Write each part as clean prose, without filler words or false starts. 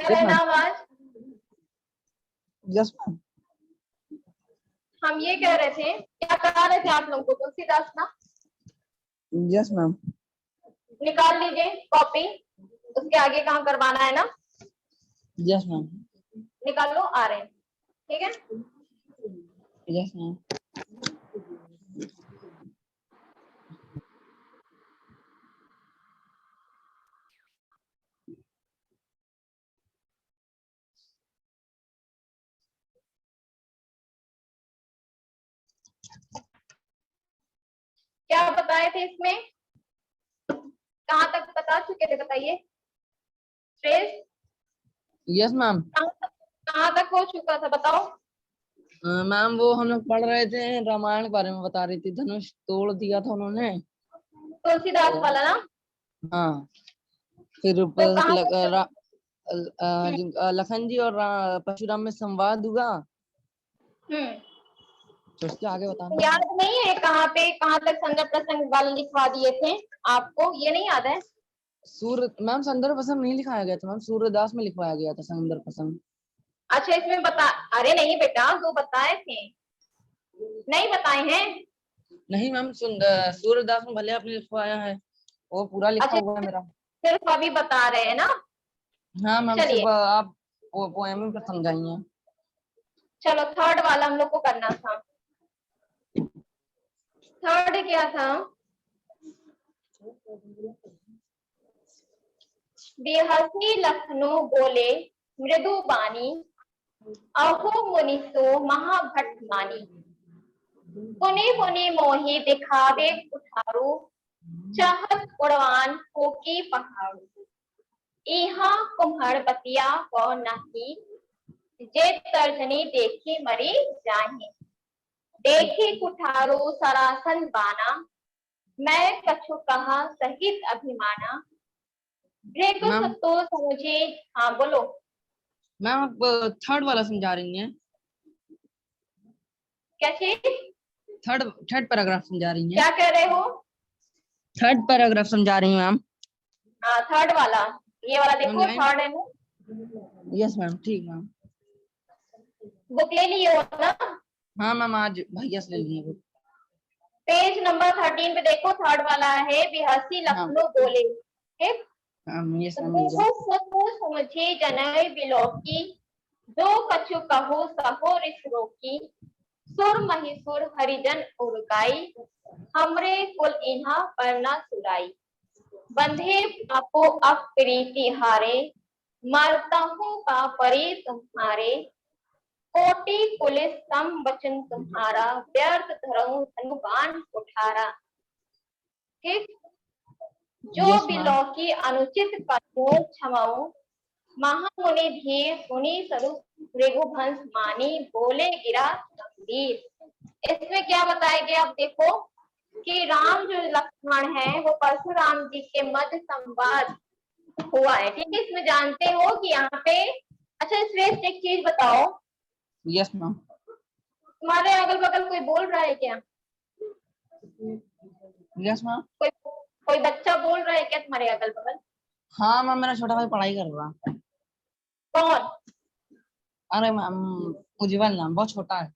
क्या लेना आवाज? Yes ma'am. हम ये कह रहे थे, क्या करा रहे थे आप लोगों को? तुलसीदास ना? Yes ma'am. निकाल लीजिए कॉपी, उसके आगे कहाँ करवाना है ना? Yes ma'am. निकाल लो, आ रहे हैं। ठीक है, यस मैम। क्या बताए थे इसमें? कहाँ तक बता चुके थे बताइए? Trace yes ma'am. कहाँ तक हो चुका था बताओ? मैम वो हम लोग पढ़ रहे थे, रामायण के बारे में बता रही थी। धनुष तोड़ दिया था उन्होंने। तुलसीदास वाला ना? हाँ। फिर तो कहाँ लखन जी और परशुराम में संवाद हुआ। तो उसके आगे बताना। याद नहीं है कहाँ पे कहाँ तक संदर्भ प्रसंग वाले लिखवा दिए थे आपको? ये नहीं याद है? सूर्य मैम संदर्भ प्रसंग नहीं लिखाया गया था मैम, सूर्यदास में लिखवाया गया था संदर्भ प्रसंग। अच्छा, इसमें बता। अरे नहीं बेटा, दो बताए थे, नहीं बताए हैं? नहीं मैम, सूर्यदास में भले आपने लिखवाया है, वो पूरा लिखा अच्छा, हुआ है मेरा। सिर्फ अभी बता रहे हैं ना? हाँ मैम, चलिए, सिर्फ आप वो पोएम पर समझाइए। चलो थर्ड वाला हम लोग को करना था। थर्ड क्या था? बेहसी लखनऊ बोले मृदु बानी, अहो मुनिसो महाभट मानी, पुनि पुनि मोही दिखावे कुठारू, चाहत उड़वान हो की पहाड़ू, इहा कुम्हड़ बतिया को नाही, जे तर्जनी देखी मरी जाही, देखी कुठारू सरासन बाना, मैं कछु कहा सहित अभिमाना, भृगु सतो समझे। हाँ बोलो मैम, आप थर्ड वाला समझा रही हैं? क्या चीज? थर्ड पैराग्राफ समझा रही हैं? क्या कह रहे हो? थर्ड पैराग्राफ समझा रही हैं मैम? हाँ थर्ड वाला, ये वाला देखो, लाइन। थर्ड है ना? यस मैम, ठीक मैम। बुक ले लिए हो ना? हाँ मैम, आज भैया से ले लिए बुक। पेज नंबर 13 पे देखो, थर्ड वाला है, बेहसी लखनऊ बोले। ठीक, यस मैम। समझे जनय बिलोकी, जो कछु कहो सहो रिस रोकी, सुर महिसुर हरिजन उड़काई, हमरे कुल इहा पर न सुराई, बंधे पापो अप्रीति हारे, मरता हूँ का परे तुम्हारे, कोटि पुलिस सम वचन तुम्हारा, व्यर्थ धरऊं धनुबान उठारा। ठीक, जो बिलौकी अनुचित कठोर क्षमाऊं, महामुनि धीर सुनी स्वरूप रघुवंश मानी, बोले गिरा गंभीर। इसमें क्या बताया गया? आप देखो कि राम जो लक्ष्मण है वो परशुराम जी के मध्य संवाद हुआ है। ठीक है, इसमें जानते हो कि यहाँ पे, अच्छा श्रेष्ठ एक चीज बताओ, यस मैम। तुम्हारे अगल बगल कोई बोल रहा है क्या? Yes ma'am. कोई बच्चा बोल रहा है क्या तुम्हारे अगल बगल? हाँ मैम, मेरा छोटा भाई पढ़ाई कर रहा है। कौन? अरे मैम, उज्जवल नाम, बहुत छोटा है।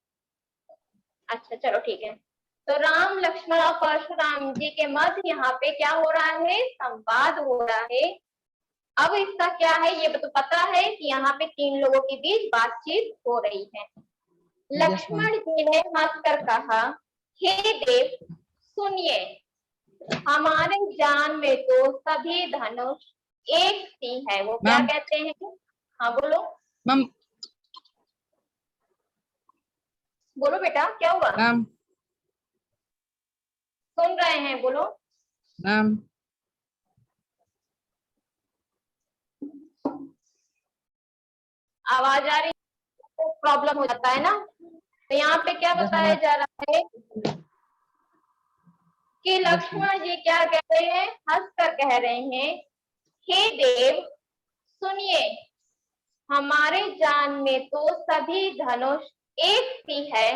अच्छा चलो ठीक है। तो राम लक्ष्मण और परशुराम जी के मध्य यहाँ पे क्या हो रहा है? संवाद हो रहा है। अब इसका क्या है, ये तो पता है कि यहाँ पे तीन लोगों के बीच बातचीत हो रही है। लक्ष्मण जी ने हंसकर कहा, हे देव सुनिए, हमारे जान में तो सभी धनुष एक सी है। वो क्या कहते हैं? हाँ बोलो मैम। बोलो बेटा, क्या हुआ? मैम सुन रहे हैं, बोलो मैम। आवाज आ रही? तो प्रॉब्लम हो जाता है ना। तो यहाँ पे क्या बताया जा रहा है कि लक्ष्मण जी क्या कह रहे हैं? हंसकर कह रहे हैं, हे देव सुनिए, हमारे जान में तो सभी धनुष एक सी है।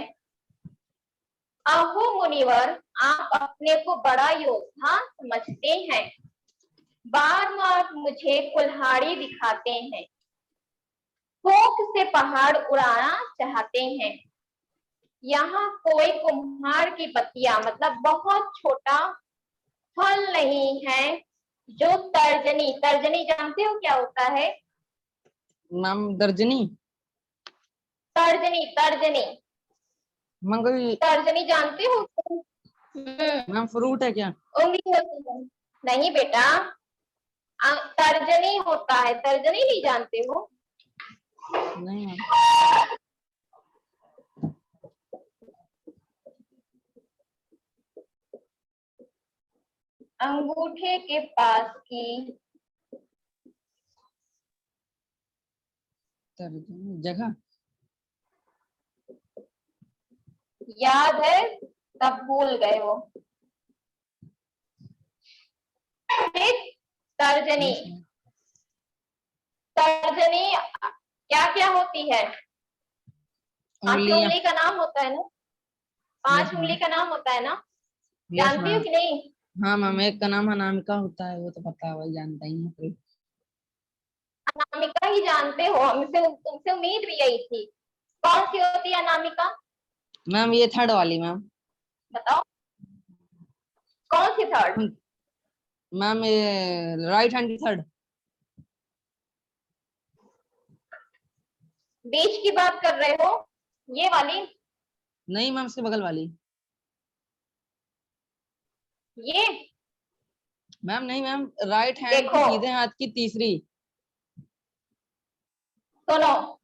अहो मुनिवर, आप अपने को बड़ा योद्धा समझते हैं, बार बार मुझे कुल्हाड़ी दिखाते हैं, फूंक से पहाड़ उड़ाना चाहते हैं। यहाँ कोई कुम्हार की बत्तियां मतलब बहुत छोटा फल नहीं है जो तर्जनी, तर्जनी जानते हो क्या होता है? मैम दर्जनी। तर्जनी, तर्जनी, मैम कोई तर्जनी जानते हो? मैम फ्रूट है क्या? उंगली होती है। नहीं बेटा, तर्जनी होता है, तर्जनी नहीं जानते हो? नहीं मैम। अंगूठे के पास की तर्जनी जगह। याद है तब भूल गए हो। ठीक, तर्जनी। Yes ma'am. तर्जनी क्या क्या होती है? पांच उंगलियां। उंगली का नाम होता है ना? यस पांच मैम। उंगली का नाम होता है ना? यस जानती हो मैम। कि नहीं? हाँ मैम, एक का नाम अनामिका होता है, वो तो पता है, वही जानता ही है कोई। अनामिका ही जानते हो, हमसे तुमसे उम्मीद भी यही थी। कौन सी होती है अनामिका? मैम ये थर्ड वाली मैम। बताओ कौन सी थर्ड? मैम ये राइट हैंड की थर्ड। बीच की बात कर रहे हो? ये वाली? नहीं मैम, उसके बगल वाली। ये मैम नहीं मैम, राइट हैंड की देखो, सीधे हाथ की तीसरी। सुनो,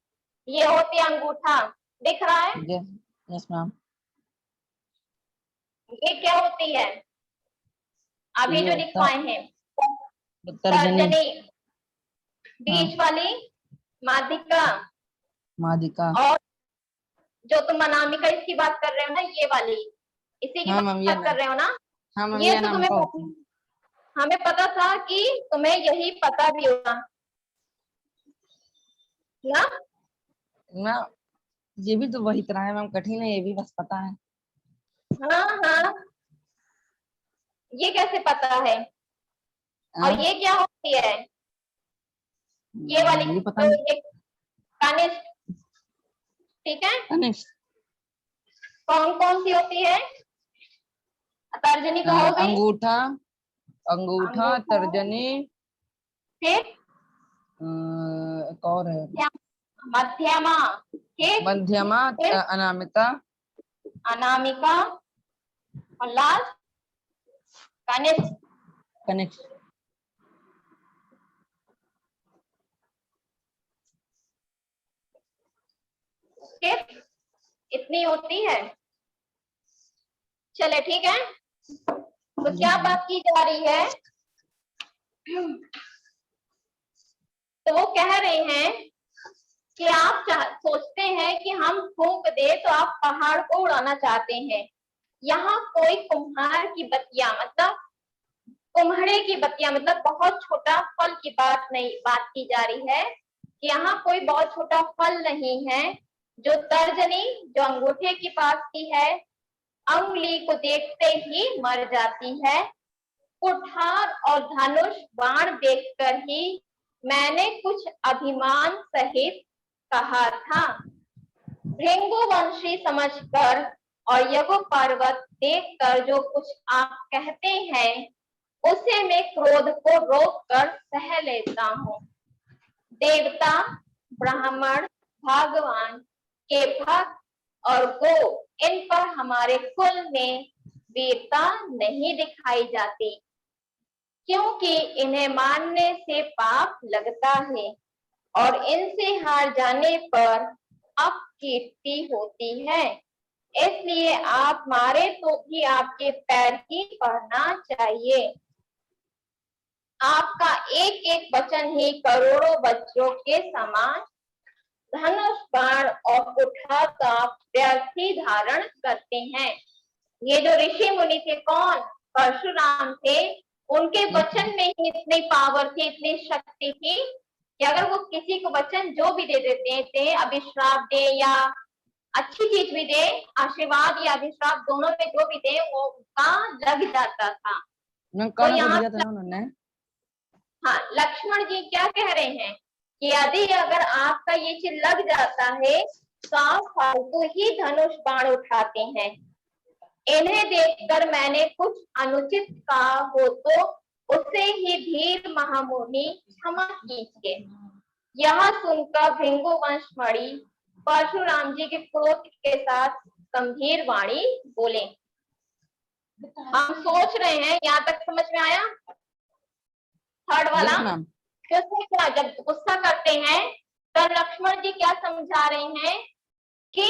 ये होती है अंगूठा, दिख रहा है? यस। Yes ma'am. ये क्या होती है अभी ये जो होता लिखवाए हैं? है तर्जनी। तर्जनी। हाँ। बीच वाली माध्यिका। मादिका। और जो तुम अनामिका इसकी बात कर रहे हो ना, ये वाली, इसी की हाँ मैम ये बात ना। कर रहे हो ना? हाँ मैम ये ये तो तुम्हें अनामिका होती है। हमें पता था कि तुम्हें यही पता भी होगा ना? मैम ये भी तो वही तरह है मैम, कठिन है ये भी, बस पता है। हाँ हाँ, ये कैसे पता है? और हाँ ये क्या होती है? ये वाली ये पता जो नहीं। एक कनिष्ठ, ठीक है? कनिष्ठ। कौन कौन सी होती है? तर्जनी तो हो गई। अंगूठा। अंगूठा, अंगूठा, तर्जनी। फिर एक और है। मध्यमा, ठीक, मध्यमा। फिर अनामिका। अनामिका, और लास्ट कनिष्ठ। कनिष्ठ। ठीक, इतनी होती है। चले ठीक है, तो क्या यस मैम। बात की जा रही है? तो वो कह रहे हैं कि आप सोचते हैं कि हम फूंक दे तो आप पहाड़ को उड़ाना चाहते हैं। यहाँ कोई कुम्हार की बत्तियां मतलब कुम्हड़े की बत्तियां मतलब बहुत छोटा फल की बात नहीं, बात की जा रही है कि यहाँ कोई बहुत छोटा फल नहीं है जो तर्जनी, जो अंगूठे के पास की है, अंगुली को देखते ही मर जाती है। कुठार और धनुष बाण देखकर ही मैंने कुछ अभिमान सहित कहा था। भृंगुवंशी समझकर और यह पर्वत देखकर जो कुछ आप कहते हैं उसे मैं क्रोध को रोककर सह लेता हूँ। देवता, ब्राह्मण, भगवान के भक्त और गो, इन पर हमारे कुल में वीरता नहीं दिखाई जाती, क्योंकि इन्हें मानने से पाप लगता है और इनसे हार जाने पर अपकीर्ति होती है। इसलिए आप मारे तो भी आपके पैर ही पड़ना चाहिए। आपका एक एक वचन ही करोड़ों बच्चों के समान धनुष, बाण और कुठार का व्यर्थी धारण करते हैं। ये जो ऋषि मुनि थे, कौन? परशुराम थे। उनके वचन में ही इतनी पावर थी, इतनी शक्ति थी कि अगर वो किसी को वचन जो भी दे देते थे, अभिश्राप दे या अच्छी चीज भी दे, आशीर्वाद या अभिश्राप दोनों में जो भी दे वो उनका लग जाता था। मैम तो कर्ण को यहाँ दिया था ना उन्होंने। हाँ, लक्ष्मण जी क्या कह रहे हैं? कि यदि अगर आपका ये चीज लग जाता है तो आप फालतू ही धनुष बाण उठाते हैं। इन्हें देखकर मैंने कुछ अनुचित कहा हो तो उसे ही धीर महामुनि क्षमा कीजिए। यह सुनकर भृंगु वंश मणि परशुराम जी के क्रोध के साथ गंभीर वाणी बोले। हम सोच रहे हैं, यहाँ तक समझ में आया? थर्ड वाला, यस मैम। क्योंकि क्या जब गुस्सा करते हैं तो लक्ष्मण जी क्या समझा रहे हैं कि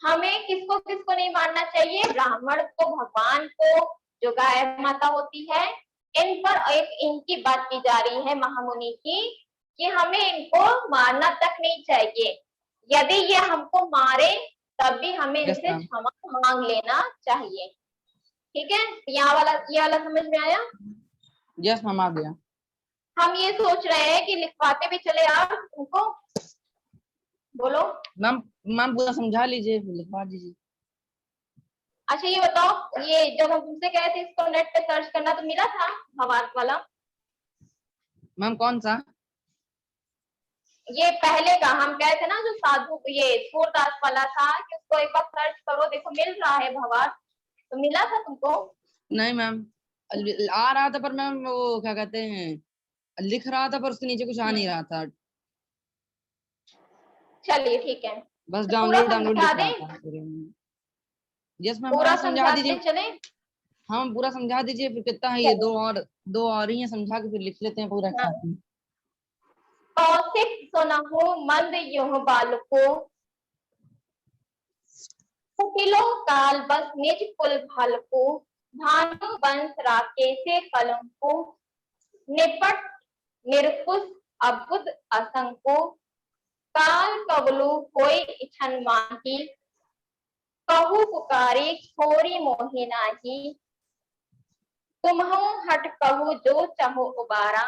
हमें किसको किसको नहीं मानना चाहिए, ब्राह्मण को, भगवान को, जो गाय माता होती है, इन पर एक इनकी बात की जा रही है महामुनि की कि हमें इनको मारना तक नहीं चाहिए। यदि ये हमको मारे तब भी हमें Yes, इनसे ma'am. क्षमा मांग लेना चाहिए। ठीक है, यहाँ वाला ये वाला समझ में आया? यस मैम, आ गया। हम ये सोच रहे हैं कि लिखवाते भी चले आप उनको, बोलो। मैम मैम पूरा समझा लीजिए, फिर लिखवा दीजिए। अच्छा ये बताओ, ये जब हम तुमसे कहे थे इसको नेट पे सर्च करना तो मिला था भावार्थ वाला? मैम कौन सा? ये पहले का हम कहे थे ना, जो साधु ये सूरदास वाला था कि उसको एक बार सर्च करो, देखो मिल रहा है भावार्थ, तो मिला था तुमको? नहीं मैम, आ रहा था पर मैम वो क्या कहते हैं, लिख रहा था पर उसके नीचे कुछ आ नहीं रहा था। चलिए ठीक है, बस तो पूरा डाउनलोड डाउनलोड समझा लिख रहा दें? था। यस मैम, पूरा हाँ समझा समझाते दीजिए। चले? हाँ पूरा समझा दीजिए, फिर कितना है ये, चलो। दो और ही है, समझा के फिर लिख लेते हैं पूरा एक हाँ। साथ में। कौशिक सुनहु मंद युह बालको, कुटिलो काल बस निज कुल भालको, भानु वंश राकेशे कलंको, निपट निरकुश अबुद असंको, काल कवलु कोई इछन माही, कहु पुकारी खोरी मोहि नाही, तुम्हु हट कहु जो चाहो उबारा,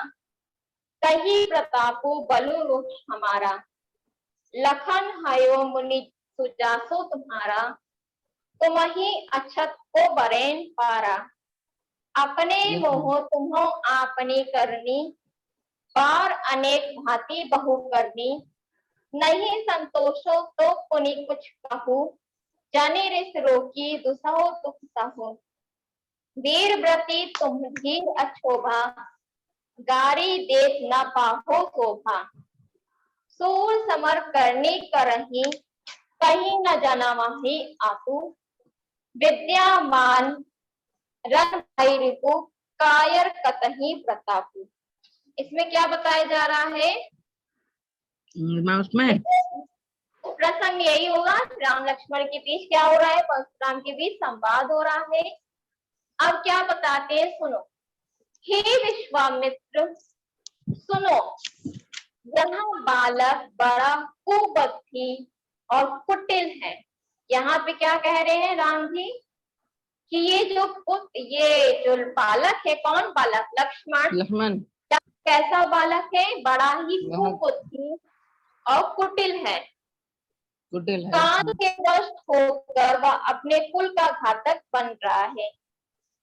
कही प्रतापो बलु रुख हमारा, लखन हयो मुनि सुजासो तुम्हारा, तुम ही अक्षत को बरेन पारा, अपने यस मैम। मोह तुम्हो आपनी करनी, बार अनेक भांति बहु करनी, नहीं संतोषो तो पुनि कुछ कहूँ, जाने रिस रोकी दुसहो दुख सहु, वीर व्रती तुम धीर अछोभा, गारी देख न पाहो शोभा, सूर समर करनी करही, कहीं न जना माही आतु, विद्यामान रन भई रिपु, कायर कतही प्रतापु। इसमें क्या बताया जा रहा है? मैम उसमें प्रसंग यही होगा, राम लक्ष्मण के बीच क्या हो रहा है, परशुराम के बीच संवाद हो रहा है। अब क्या बताते हैं, सुनो। हे विश्वामित्र सुनो, यहाँ बालक बड़ा कुबुद्धि और कुटिल है। यहाँ पे क्या कह रहे हैं राम जी कि ये जो बालक है, कौन बालक? लक्ष्मण कैसा बालक है? बड़ा ही वह कुबुद्धि और कुटिल है। कुटिल है। काम के वश होकर वह अपने कुल का घातक बन रहा है।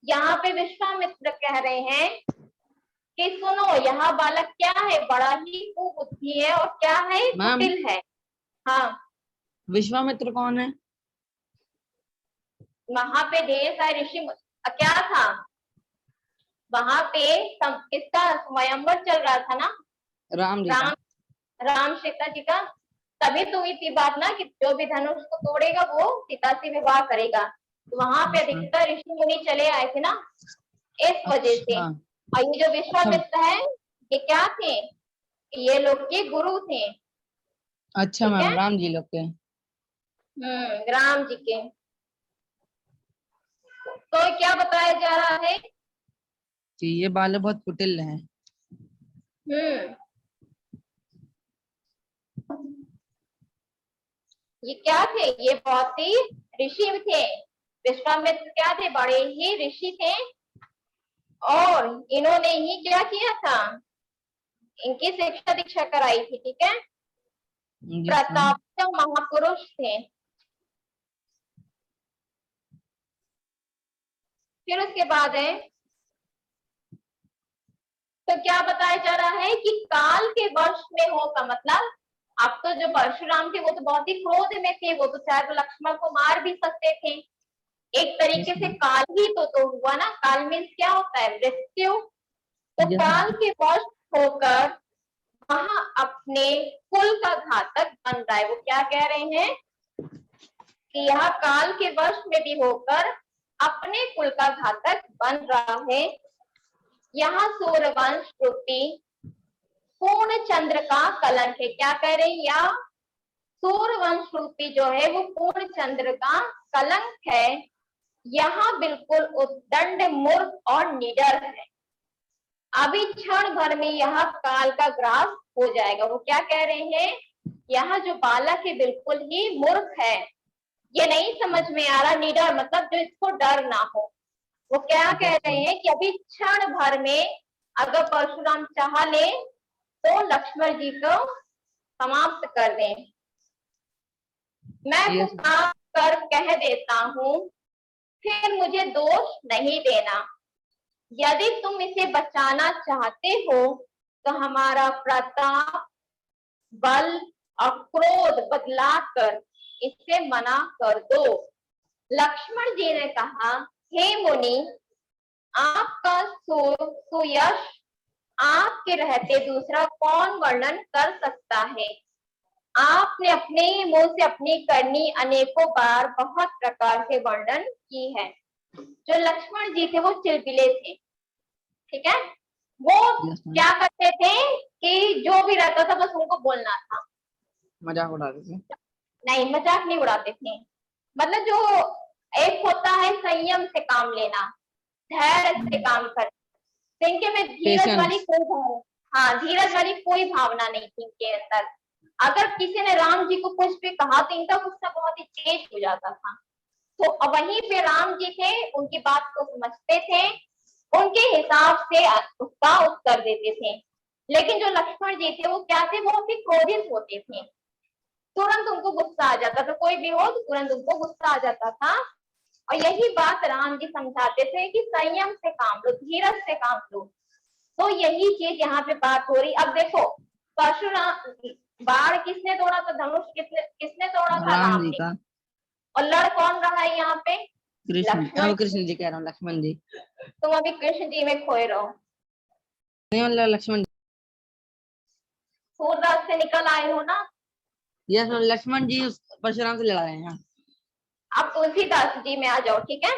यहाँ पे विश्वामित्र कह रहे हैं कि सुनो, यहाँ बालक क्या है? बड़ा ही कुबुद्धि है और क्या है? मैम कुटिल है। हाँ, विश्वामित्र कौन है? वहां पे ढेर सारे ऋषि क्या था वहां पे, किसका स्वयंवर चल रहा था ना? राम जी का। राम सीता जी का। तभी तो हुई थी बात ना कि जो भी धनुष को तोड़ेगा वो सीता से विवाह करेगा। तो वहां पे अच्छा अधिकतर ऋषि मुनि चले आए थे ना, इस वजह से। अच्छा और ये जो अच्छा विश्वामित्र है, ये क्या थे? ये लोग के गुरु थे। अच्छा ठीक मैम, है, राम जी लोग के। राम जी के। तो क्या बताया जा रहा है? कि ये बालक बहुत कुटिल है। हम्म ये क्या थे? ये बहुत ही ऋषि थे। विश्वामित्र क्या थे? बड़े ही ऋषि थे। और इन्होंने ही क्या किया था? इनकी शिक्षा दीक्षा कराई थी। ठीक है, यस मैम। प्रताप महापुरुष थे। फिर उसके बाद है तो क्या बताया जा रहा है कि काल के वश में हो का मतलब, अब तो जो परशुराम थे वो तो बहुत ही क्रोध में थे, वो तो चाहे तो लक्ष्मण को मार भी सकते थे। एक तरीके Yes, से ma'am. काल ही तो हुआ ना, काल मीन्स क्या होता है, मृत्यु। तो Yes, काल ma'am. के वश होकर वहां अपने कुल का घातक बन रहा है। वो क्या कह रहे हैं कि यह काल के वश में भी होकर अपने कुल का घातक बन रहा है। यहाँ सूर्यवंश रूपी पूर्ण चंद्र का कलंक है। क्या कह रहे हैं, या सूर्यवंश रूपी जो है वो पूर्ण चंद्र का कलंक है। यहाँ बिल्कुल उद्दंड मूर्ख और निडर है। अभी क्षण भर में यह काल का ग्रास हो जाएगा। वो क्या कह रहे हैं, यह जो बालक है बिल्कुल ही मूर्ख है, ये नहीं समझ में आ रहा, निडर मतलब जो इसको डर ना हो। वो क्या कह Yes, रहे ma'am. हैं कि अभी क्षण भर में अगर परशुराम चाह ले तो लक्ष्मण जी को समाप्त कर दें। मैं Yes, ma'am. पुकार कर कह देता हूँ, फिर मुझे दोष नहीं देना। यदि तुम इसे बचाना चाहते हो तो हमारा प्रताप, बल और क्रोध बदलाकर इसे मना कर दो। लक्ष्मण जी ने कहा, हे मुनि, आपका सुयश आपके रहते दूसरा कौन वर्णन कर सकता है। आपने अपने ही मुंह से अपनी करनी अनेकों बार बहुत प्रकार से वर्णन की है। जो लक्ष्मण जी थे वो चिलबिले थे, ठीक है। वो Yes, ma'am. क्या करते थे कि जो भी रहता था बस उनको बोलना था। मजाक उड़ा रहे थे। नहीं, मजाक नहीं उड़ाते थे। मतलब जो एक होता है संयम से काम लेना, धैर्य से काम करना, इनके में धीरज वाली Patience. कोई भावना, हाँ धीरज वाली कोई भावना नहीं थी इनके अंदर। अगर किसी ने राम जी को कुछ भी कहा तो इनका गुस्सा बहुत ही तेज हो जाता था। तो वहीं पे राम जी थे, उनकी बात को समझते थे, उनके हिसाब से उसका उत्तर देते थे। लेकिन जो लक्ष्मण जी थे वो क्या थे, बहुत ही क्रोधित होते थे, तुरंत उनको गुस्सा आ जाता था, कोई भी हो तो तुरंत उनको गुस्सा आ जाता था। और यही बात राम जी समझाते थे कि संयम से काम लो, धीरज से काम लो। तो यही चीज यहाँ पे बात हो रही। अब देखो, परशुराम बाण किसने तोड़ा था, धनुष किसने किसने तोड़ा था, राम राम जी ने। का। और लड़ कौन रहा है यहाँ पे, कृष्ण जी, लक्ष्मण। कृष्ण जी कह रहा हूँ, लक्ष्मण जी। तुम अभी कृष्ण जी में खोए रहो, नहीं मतलब लक्ष्मण जी। सूरदास से निकल आए हो ना। यस मैम, लक्ष्मण जी परशुराम से लड़ा रहे हैं। आप तुलसीदास जी में आ जाओ, ठीक है।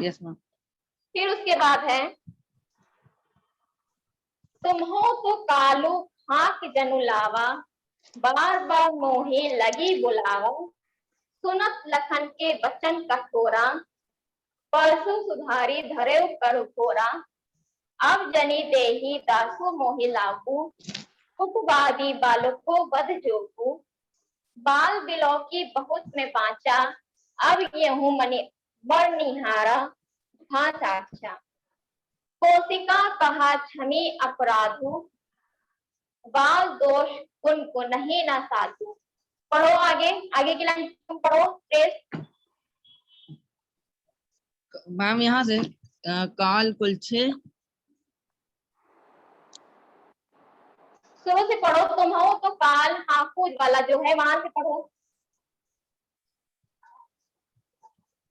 Yes ma'am. फिर उसके बाद है, तुम हो तो कालू हाँक जनु लावा, बार बार मोहे लगी बुलावा। सुनत लखन के बचन कठोरा, परसु सुधारी धरे कर घोरा। अब जनी देही दासु मोहि लागू, कुटवादी बालको बध जोगू। बाल बिलो की बहुत में बाँचा, अब ये हूँ मणि मरनिहारा भाषा अच्छा। कोशिका कहा क्षमी अपराधु, बाल दोष उनको नहीं ना साधु। पढ़ो आगे, आगे की लाइन तुम पढ़ो प्लीज। मैम यहाँ से काल कुल छे। शुरू से पढ़ो, तुम हो तो काल हाफूज वाला जो है वहां से पढ़ो।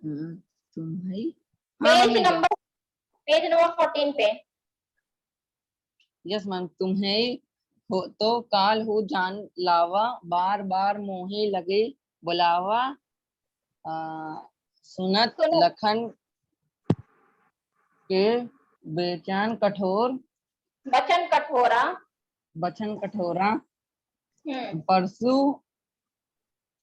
तुम भाई। हाँ पेज मम्मी क्या। नंबर पेज नंबर 14 पे। यस मैम, तुम्हें हो तो काल हो जान लावा, बार बार मोहे लगे बुलावा। आ, सुनत सुनो, लखन के बेचैन कठोर, बचन कठोरा। बचन कठोरा। हम्म। परसु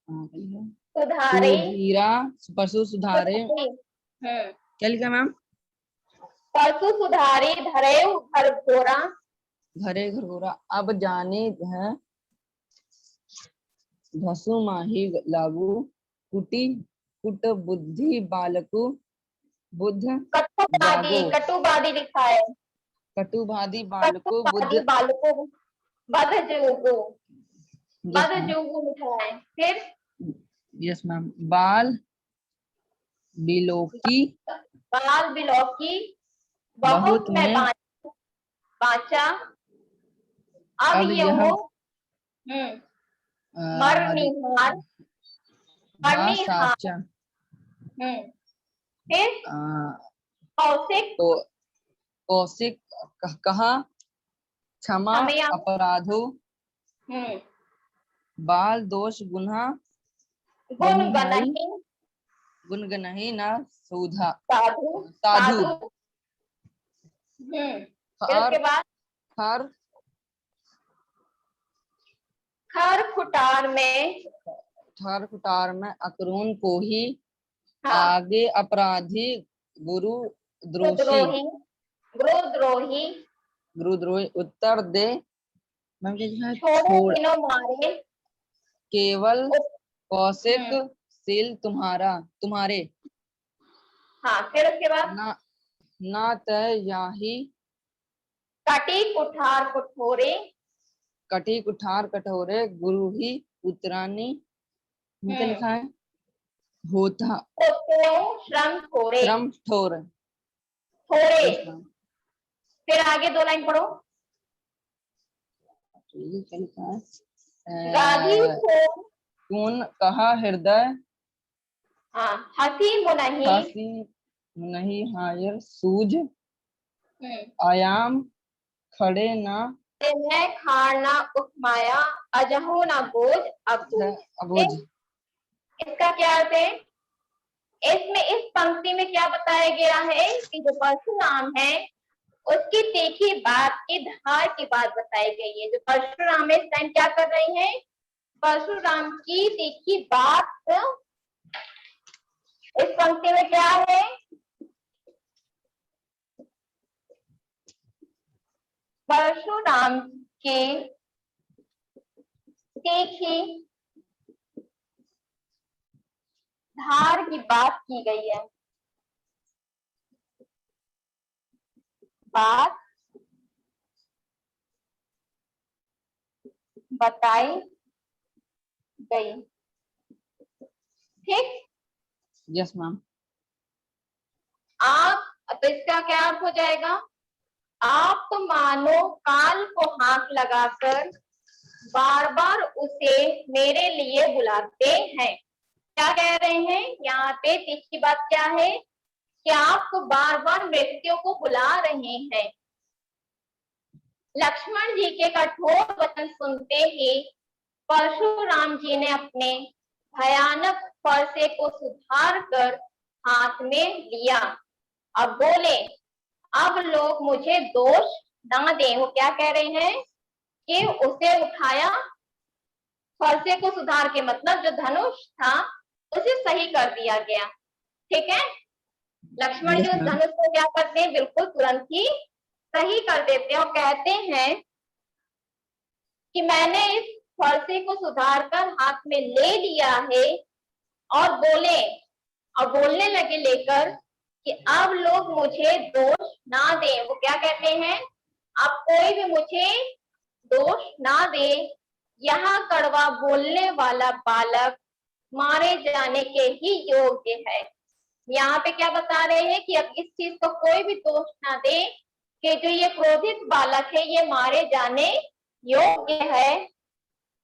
सुधारे। सुधीरा, परसु सुधारे। हम्म। क्या लिखा मैम। परसु सुधारे धरे घर घोरा। घरे घरोरा, अब जाने है घसु माही लागू। कुटी कुट बुद्धि बालकु, बुद्ध कटुवादी, जागो। कटुवादी लिखा है। कटुभादी बालको कटुवादी बुद्ध। बालको बध जोगो, यस बध मैम। जोगो लिखा है। फिर यस मैम, बाल बिलोकी बाल बिलौकी बहुत बहुत में में बाँच, वाचा। अब अब ये यह हो मरनिहार, मरनिहार। साचा फिर अ, कौशिक, तो कौशिक कहा क्षमा हमें अपराधो हम्म बाल दोष गुना गुण बहुहाई गणहि, गुनगुनहि न सुधा साधु, साधु। साधु। फिर खर उसके बाद खर खर खुटार में, ठर कुटार में अकरून को ही हाँ, आगे अपराधी गुरु द्रोही गुरुद्रोही, गुरुद्रोही। गुरुद्रोही उत्तर दे। मैम क्या लिखा है? छोड़े छोड़ तीनों मारे, केवल उप- कौशिक हम्म, सील तुम्हारा तुम्हारे हाँ। फिर उसके बाद ना ना तय याही कटी कुठार कुठोरे, कटी कुठार कठोरे गुरु ही उतरानी। क्या हम्म, लिखा है? होता उत्तरों श्रम थोड़े, श्रम ठोर। थोड़े। Yes ma'am. फिर आगे 2 लाइन पढ़ो। ये क्या लिखा है? गाधी को, कौन कहा हृदय हाँ, हसी मुनहि, हसी नहीं हायर सूझ हम्म, आयाम खड़े ना मैं खाना उपमाया, अजहू ना बोझ अब है बोझ। अबोझ। इसका क्या अर्थ है? इसमें इस पंक्ति में क्या बताया गया है कि जो परशुराम है उसकी तीखी बात की धार की बात बताई गई है। जो परशुराम इस टाइम क्या कर रहे हैं? परशुराम की तीखी बात इस पंक्ति में क्या है? परशुराम की तीखी धार की बात की गई है, बात बताई गई। ठीक। Yes ma'am. आप, तो इसका क्या अर्थ हो जाएगा? आप तो मानो काल को हाथ लगाकर बार बार उसे मेरे लिए बुलाते हैं। क्या कह रहे हैं यहाँ पे? तीसरी बात क्या है कि आप तो बार बार मृत्यु को बुला रहे हैं। लक्ष्मण जी के कठोर वचन सुनते ही परशुराम जी ने अपने भयानक फरसे को सुधार कर हाथ में लिया। अब बोले, अब लोग मुझे दोष ना दें। वो क्या कह रहे हैं कि उसे उठाया, फरसे को सुधार के मतलब जो धनुष था उसे सही कर दिया गया। ठीक है। लक्ष्मण जी यस उस मैम। धनुष को क्या करते हैं? बिल्कुल तुरंत ही सही कर देते हैं और कहते हैं कि मैंने इस फरसे को सुधार कर हाथ में ले लिया है। और बोले, और बोलने लगे लेकर कि अब लोग मुझे दोष ना दे। वो क्या कहते हैं? अब कोई भी मुझे दोष ना दे। यहाँ कड़वा बोलने वाला बालक मारे जाने के ही योग्य है। यहाँ पे क्या बता रहे हैं कि अब इस चीज को कोई भी दोष ना दे कि जो ये क्रोधित बालक है ये मारे जाने योग्य है।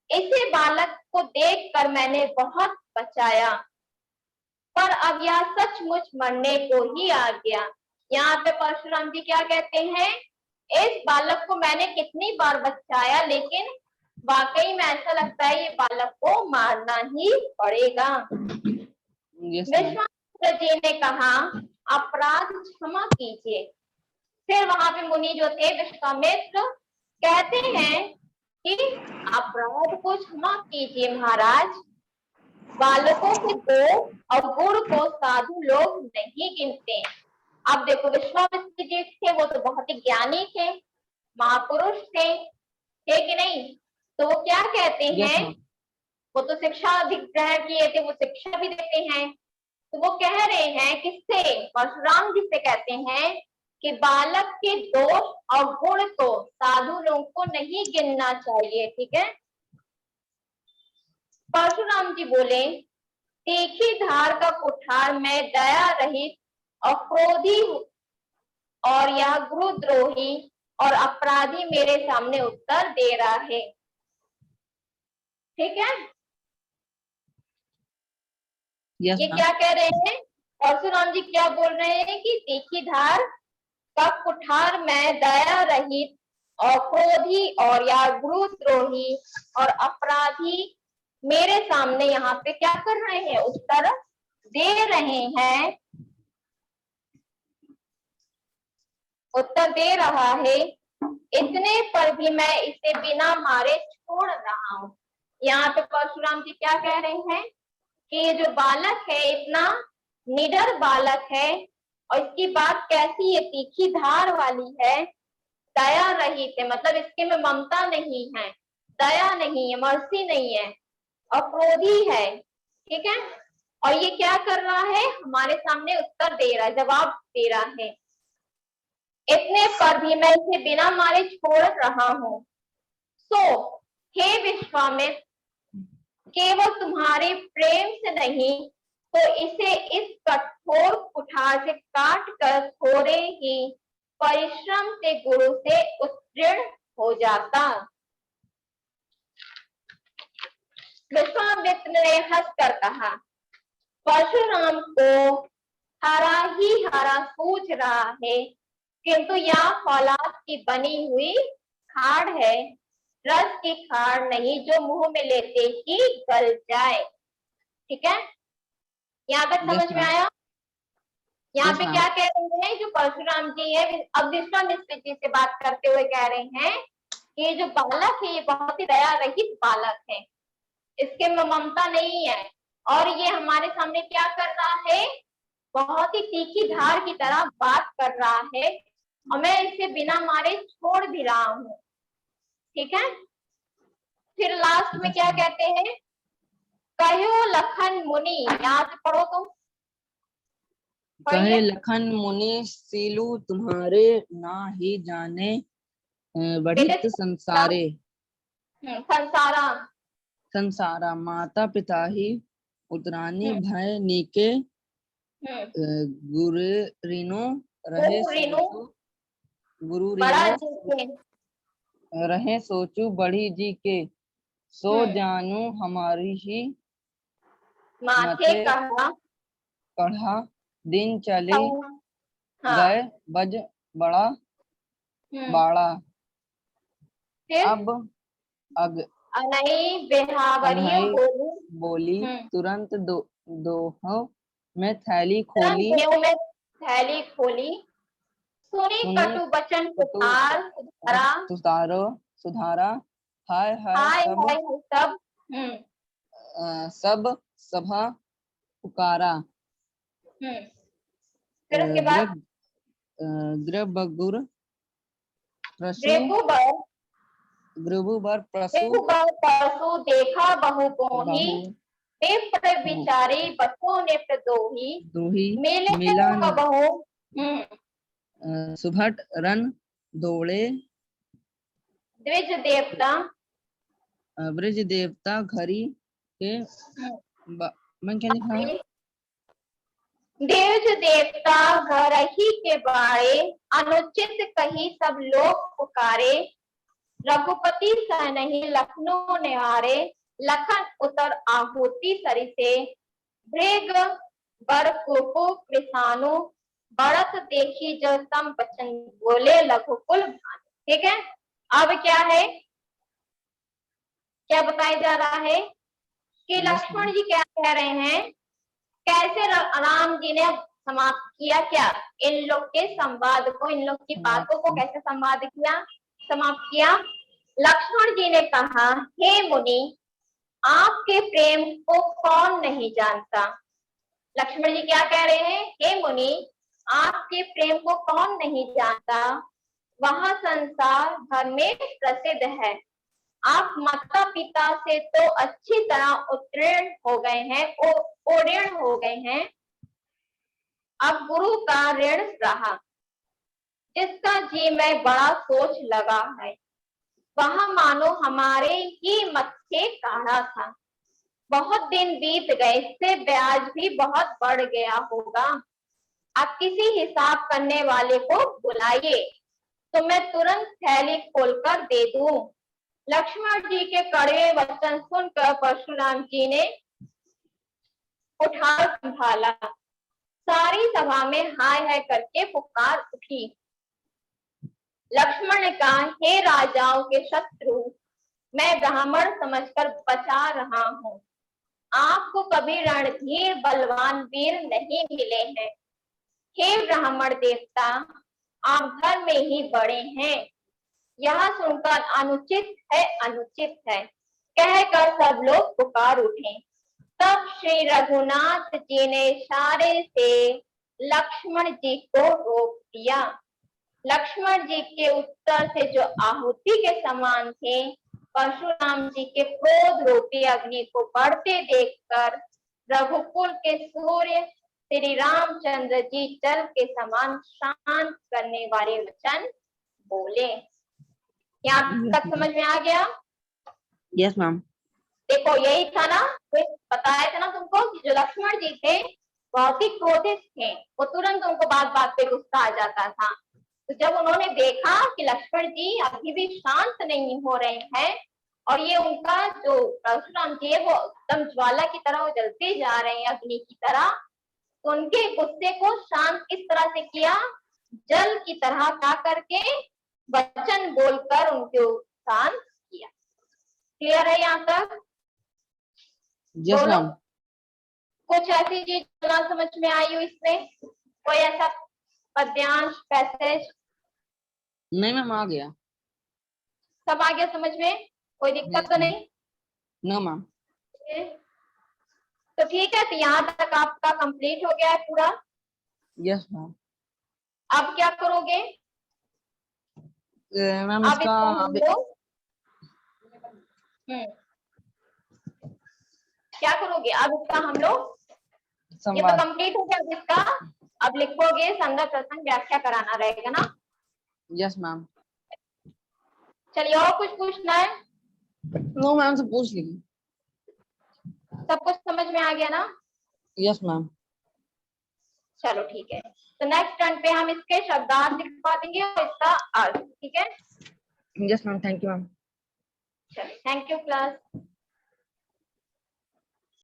इसे बालक को देखकर मैंने बहुत बचाया, पर अब यह सचमुच मरने को ही आ गया। यहाँ पे परशुराम जी क्या कहते हैं? इस बालक को मैंने कितनी बार बचाया, लेकिन वाकई में ऐसा लगता है ये बालक को मारना ही पड़ेगा। Yes ma'am. विश्वामित्र जी ने कहा, अपराध क्षमा कीजिए। फिर वहां पे मुनि जो थे विश्वामित्र कहते हैं कि अपराध को क्षमा कीजिए महाराज। बालकों के दोष और गुण को साधु लोग नहीं गिनते। अब देखो, विश्वामित्र जी थे वो तो बहुत ही ज्ञानी थे, महापुरुष थे, थे कि नहीं? तो वो क्या कहते यस हैं? मैम। वो तो शिक्षा ग्रहण किए थे, वो शिक्षा भी देते हैं। तो वो कह रहे हैं किससे? परशुराम जी से कहते हैं कि बालक के दोष और गुण को साधु लोगों को नहीं गिनना चाहिए। ठीक है। परशुराम जी बोले, तीखी धार का कुठार मैं दया रहित और क्रोधी हूँ, और यह गुरुद्रोही और अपराधी मेरे सामने उत्तर दे रहा है। ठीक है, यस ये मैम। क्या कह रहे हैं, परशुराम जी क्या बोल रहे हैं कि तीखी धार का कुठार मैं, दया रहित और क्रोधी और या गुरुद्रोही और अपराधी मेरे सामने यहाँ पे क्या कर रहे हैं, उत्तर दे रहे हैं, उत्तर दे रहा है। इतने पर भी मैं इसे बिना मारे छोड़ रहा हूँ। यहाँ पे परशुराम जी क्या कह रहे हैं कि ये जो बालक है इतना निडर बालक है और इसकी बात कैसी है, तीखी धार वाली है, दया रहित है, मतलब इसके में ममता नहीं है, दया नहीं है, मर्सी नहीं है, और क्रोधी है। ठीक है, और ये क्या कर रहा है, हमारे सामने उत्तर दे रहा है, जवाब दे रहा है। इतने पर भी मैं इसे बिना मारे छोड़ रहा हूँ। सो हे विश्वामित्र, केवल तुम्हारे प्रेम से नहीं तो इसे इस कठोर कुठार से काट कर थोड़े ही परिश्रम से गुरु से उत्तीर्ण हो जाता। विश्वामित्र ने हंसकर कहा, परशुराम को हरा ही हरा सूझ रहा है, किंतु यह फौलाद की बनी हुई खाड़ है, रस की खाड़ नहीं जो मुंह में लेते ही गल जाए। ठीक है, यहाँ तक समझ में आया। यहाँ पे क्या कह रहे हैं, जो परशुराम जी है, अब विश्वामित्र जी से बात करते हुए कह रहे हैं कि ये जो बालक है ये बहुत ही दया रहित बालक है, इसके में ममता नहीं है, और ये हमारे सामने क्या कर रहा है, बहुत ही तीखी धार की तरह बात कर रहा है, और मैं इसे बिना मारे छोड़ भी रहा हूँ। ठीक है, फिर लास्ट में क्या कहते हैं, कहो लखन मुनि, यहाँ से पढ़ो तुम। कहे लखन मुनि सीलू तुम्हारे ना ही जाने बढ़ित संसारे, संसारा संसारा माता पिता ही उतरानी भय नीके, गुरु ऋणो रहे सोचू, गुरु बड़ा ऋणो जी रहे सोचू बढ़ी जी के, सो जानू हमारी ही माथे कहा कढ़ा, दिन चले हाँ, गए बज बड़ा बाड़ा, फिर अब अग अनई बेहावरियों कन्हई बोली तुरंत दोहों में थैली खोली, में थैली खोली, सुनी कटु बचन सुधारो सुधारा, हाय हाय सब सब सभा पुकारा, फिर उसके बाद गृहबगुर प्रसु गृहबर प्रसु परसु देखा बहु कोही, विचारे बच्चों ने प्रदोही, मिले बहु सुभट रन दौड़े, द्विज देवता ब्रज देवता घरी के मैं क्या लिखा है, द्विज देवता घर ही के बारे, अनुचित कही सब लोग पुकारे, रघुपति सह नहीं लखनऊ निहारे, लखन उतर आहुति सरी से, भृग बर कुरु कृषाणु, बढ़त देखी जो सम बचन बोले लघुकुल भानु। ठीक है, अब क्या है, क्या बताया जा रहा है कि लक्ष्मण जी क्या कह रहे हैं, कैसे राम जी ने समाप्त किया, क्या इन लोग के संवाद को, इन लोग की बातों को कैसे संवाद किया, समाप्त किया। लक्ष्मण जी ने कहा, हे मुनि आपके प्रेम को कौन नहीं जानता। लक्ष्मण जी क्या कह रहे हैं, हे मुनि आपके प्रेम को कौन नहीं जानता, वह संसार भर में प्रसिद्ध है, आप माता पिता से तो अच्छी तरह उत्तीर्ण हो गए हैं, ओऋण हो गए हैं, अब गुरु का ऋण रहा, जिसका जी में बड़ा सोच लगा है, वह मानो हमारे ही मत्थे काढ़ा था, बहुत दिन बीत गए, इससे ब्याज भी बहुत बढ़ गया होगा, आप किसी हिसाब करने वाले को बुलाइए। तो मैं तुरंत थैली खोलकर दे दूं। लक्ष्मण जी के कड़वे वचन सुनकर परशुराम जी ने कुठार संभाला। सारी सभा में हाय हाय करके पुकार उठी। लक्ष्मण ने कहा, हे राजाओं के शत्रु, मैं ब्राह्मण समझकर बचा रहा हूँ। आपको कभी रणधीर बलवान वीर नहीं मिले हैं। हे ब्राह्मण देवता, आप घर में ही बड़े हैं। यह सुनकर अनुचित है कहकर सब लोग पुकार उठे। तब श्री रघुनाथ जी ने इशारे से लक्ष्मण जी को रोक दिया। लक्ष्मण जी के उत्तर से जो आहुति के समान थे, परशुराम जी के क्रोध रूपी अग्नि को बढ़ते देखकर रघुकुल के सूर्य श्री रामचंद्र जी जल के समान शांत करने वाले वचन बोले। यहाँ तक समझ में आ गया? Yes ma'am. देखो यही था ना, तो बताया था ना तुमको कि जो लक्ष्मण जी थे बहुत ही क्रोधित थे, वो तुरंत उनको बात बात पे गुस्सा आ जाता था। तो जब उन्होंने देखा कि लक्ष्मण जी अभी भी शांत नहीं हो रहे हैं और ये उनका जो परशुराम जी है वो एकदम ज्वाला की तरह वो जलते जा रहे हैं अग्नि की तरह, तो उनके गुस्से को शांत किस तरह से किया? जल की तरह क्या करके वचन बोलकर उनको शांत किया। क्लियर है यहाँ तक? Yes ma'am. कुछ ऐसी चीज ना समझ में आई हो इसमें? कोई ऐसा पद्यांश पैसेज? नहीं मैम, आ गया। सब आ गया समझ में? कोई दिक्कत तो नहीं? No ma'am. तो ठीक है, तो यहाँ तक आपका कंप्लीट हो गया है पूरा। Yes ma'am. अब क्या करोगे? मैम अब इसका इसको हम लोग क्या करोगे? अब इसका हम लोग, ये तो संवाद। कंप्लीट हो गया इसका, अब लिखोगे संदर्भ प्रसंग व्याख्या कराना रहेगा ना? Yes ma'am. चलिए, और कुछ पूछना है? नो मैम, सब पूछ लीजिए। सब कुछ समझ में आ गया ना? Yes ma'am. चलो ठीक है, तो नेक्स्ट टर्न पे हम इसके शब्दार्थ लिखवा देंगे और इसका अर्थ। ठीक है, yes ma'am, thank you ma'am. चलो, थैंक यू क्लास।